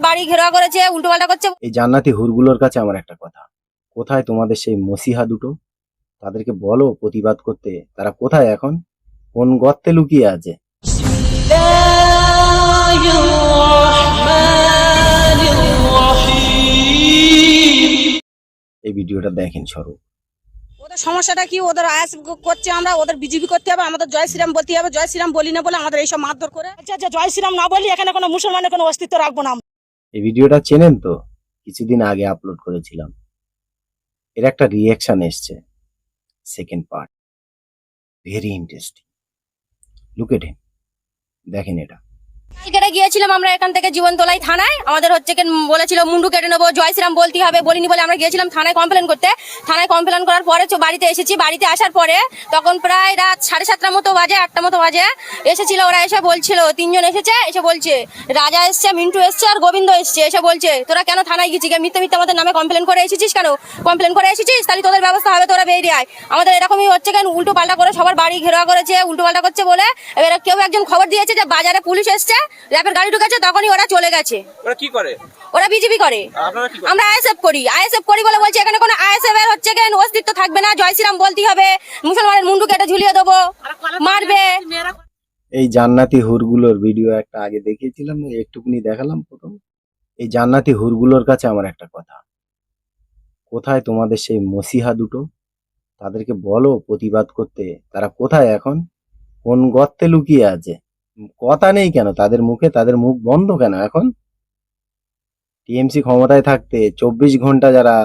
বাড়ি ঘেরাও করেছে, উল্টো পাল্টা করছে। এই জান্নাতি হুরগুলোর কাছে আমার একটা কথা, কোথায় তোমাদের সেই মসিহা দুটো? তাদেরকে বলো প্রতিবাদ করতে। তারা কোথায় এখন? কোন গর্তে লুকিয়ে আছে? এই ভিডিওটা দেখেন স্বরূপ। ওদের সমস্যাটা কি? ওদের আইএস করছে, আমরা ওদের বিজেপি করতে হবে, আমাদের জয় শ্রীরাম বলতে হবে। জয় শ্রীরাম বলি না বলে আমাদের এইসব মারধর করে। আচ্ছা, জয় শ্রীরাম না বলি এখানে কোনো মুসলমানের কোনো অস্তিত্ব রাখবো না। এই ভিডিওটা চেনেন তো? কিছুদিন আগে আপলোড করেছিলাম। এর একটা রিয়াকশন এসছে, second part, very interesting. Look at him, দেখেন এটা। কেটে গিয়েছিলাম আমরা এখান থেকে জীবনতলাই থানায়, আমাদের হচ্ছে বলেছিল মুন্ডু কেটে নেবো, জয় শ্রীরাম বলতে হবে, বলিনি বলে আমরা গিয়েছিলাম থানায় কমপ্লেন করতে। থানায় কমপ্লেন করার পরে বাড়িতে এসেছি। বাড়িতে আসার পরে তখন প্রায় রাত 7:30 মতো বাজে, 8টা মতো বাজে এসেছিল ওরা। এসে বলছিল, 3জন এসেছে, এসে বলছে রাজা এসছে, মিন্টু এসছে আর গোবিন্দ এসছে। এসে বলছে তোরা কেন থানায় গেছিস? মিথ্যে মিথ্যে আমাদের নামে কমপ্লেন করে এসেছিস কেন? কমপ্লেন করে এসেছিস তাহলে তোদের ব্যবস্থা হবে, তোরা বেরিয়ে আয়। আমাদের এরকমই হচ্ছে কেন, উল্টো পাল্টা করে সবার বাড়ি ঘেরাও করেছে, উল্টো পাল্টা করছে বলে এবার কেউ একজন খবর দিয়েছে যে বাজারে পুলিশ এসছে, র্যাবের গাড়ি ঢুকেছে, তখনই ওরা চলে গেছে। ওরা কি করে? ওরা বিজেপি করে, আমরা আইএসএফ করি। আইএসএফ করি বলে বলছে এখানে কোনো আইএসএফ এর হচ্ছে কেন অস্তিত্ব থাকবে না। জয় শ্রীরাম বলতে হবে, মুসলমানের মুন্ডু কেটে ঝুলিয়ে দেবো, মারবে। এই জান্নাতি হুরগুলোর ভিডিও একটা আগে দেখিয়েছিলাম, একটুকুনি দেখালাম প্রথম। এই জান্নাতি হুরগুলোর কাছে আমার একটা কথা, কোথায় তোমাদের সেই মসিহা দুটো? তাদেরকে বলো প্রতিবাদ করতে। তারা কোথায় এখন? কোন গর্তে লুকিয়ে আছে? কথা নেই কেন তাদের মুখে? তাদের মুখ বন্ধ কেন এখন? টিএমসি ক্ষমতায় থাকতে 24 ঘন্টা যারা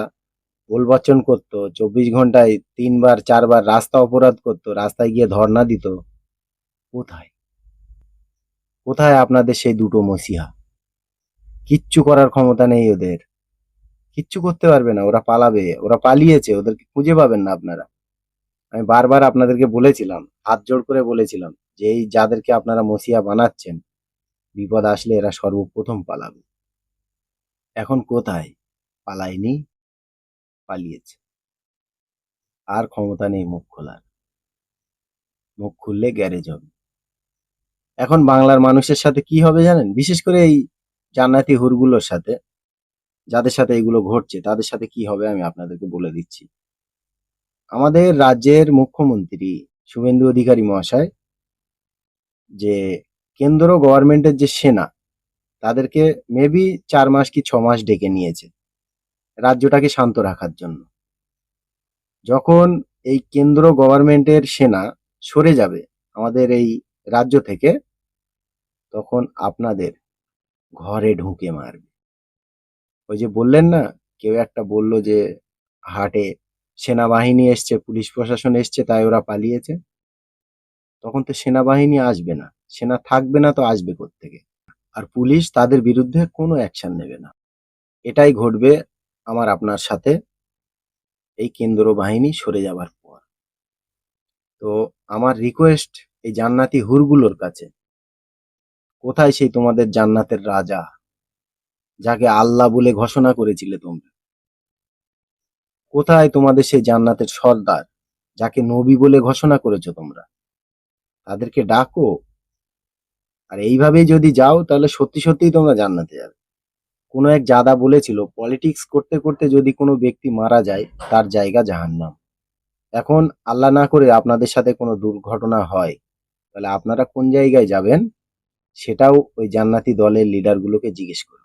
গোলবচ্চন করতো, 24 ঘন্টায় 3বার 4বার রাস্তা অপরাধ করতো, রাস্তায় গিয়ে ধর্ণা দিত, কোথায়? কোথায় আপনাদের সেই দুটো মসিহা? কিচ্ছু করার ক্ষমতা নেই ওদের, কিচ্ছু করতে পারবে না। ওরা পালাবে, ওরা পালিয়েছে, ওদেরকে খুঁজে পাবেন না আপনারা। আমি বারবার আপনাদেরকে বলেছিলাম, হাত জোড় করে বলেছিলাম যে এই যাদেরকে আপনারা মসিহা বানাচ্ছেন, বিপদ আসলে এরা সর্বপ্রথম পালাবে। এখন কোথায়? পালায়নি, পালিয়েছে। আর ক্ষমতা নেই মুখ খোলার। মুখ খুললে গ্যারেজ হবে। এখন বাংলার মানুষের সাথে কি হবে জানেন? বিশেষ করে এই জান্নাতি হুরগুলোর সাথে, যাদের সাথে এগুলো ঘটছে, তাদের সাথে কি হবে আমি আপনাদেরকে বলে দিচ্ছি। আমাদের রাজ্যের মুখ্যমন্ত্রী শুভেন্দু অধিকারী মহাশয়, যে কেন্দ্র গভর্নমেন্টের যে সেনা, তাদেরকে মেবি 4 মাস কি 6 মাস ডেকে নিয়েছে রাজ্যটাকে শান্ত রাখার জন্য। যখন এই কেন্দ্র গভর্নমেন্টের সেনা সরে যাবে আমাদের এই রাজ্য থেকে, তখন আপনাদের ঘরে ঢুকে মারবে। ওই যে বললেন না, কেউ একটা বলল যে হাটে সেনাবাহিনী এসছে, পুলিশ প্রশাসন এসছে, তাই ওরা পালিয়েছে। তখন তো সেনাবাহিনী আসবে না, সেনা থাকবে না, তো আসবে কোত্থেকে? আর পুলিশ তাদের বিরুদ্ধে কোনো অ্যাকশন নেবে না। এটাই ঘটবে আমার আপনার সাথে এই কেন্দ্র বাহিনী সরে যাবার পর। তো আমার রিকোয়েস্ট এই জান্নাতি হুরগুলোর কাছে, কোথায় সেই তোমাদের জান্নাতের রাজা, যাকে আল্লাহ বলে ঘোষণা করেছিলে তোমরা? কোথায় তোমাদের সেই জান্নাতের সর্দার, যাকে নবী বলে ঘোষণা করেছো তোমরা? তাদেরকে ডাকো। আর এইভাবেই যদি যাও তাহলে সত্যি সত্যিই তোমরা জান্নাতে যাবে। কোনো এক জাদা বলেছিল, পলিটিক্স করতে করতে যদি কোনো ব্যক্তি মারা যায়, তার জায়গা জাহান্নাম। এখন আল্লাহ না করে আপনাদের সাথে কোনো দুর্ঘটনা হয়, তাহলে আপনারা কোন জায়গায় যাবেন? সেটাও ওই জান্নাতি দলের লিডারগুলোকে জিজ্ঞেস করুন।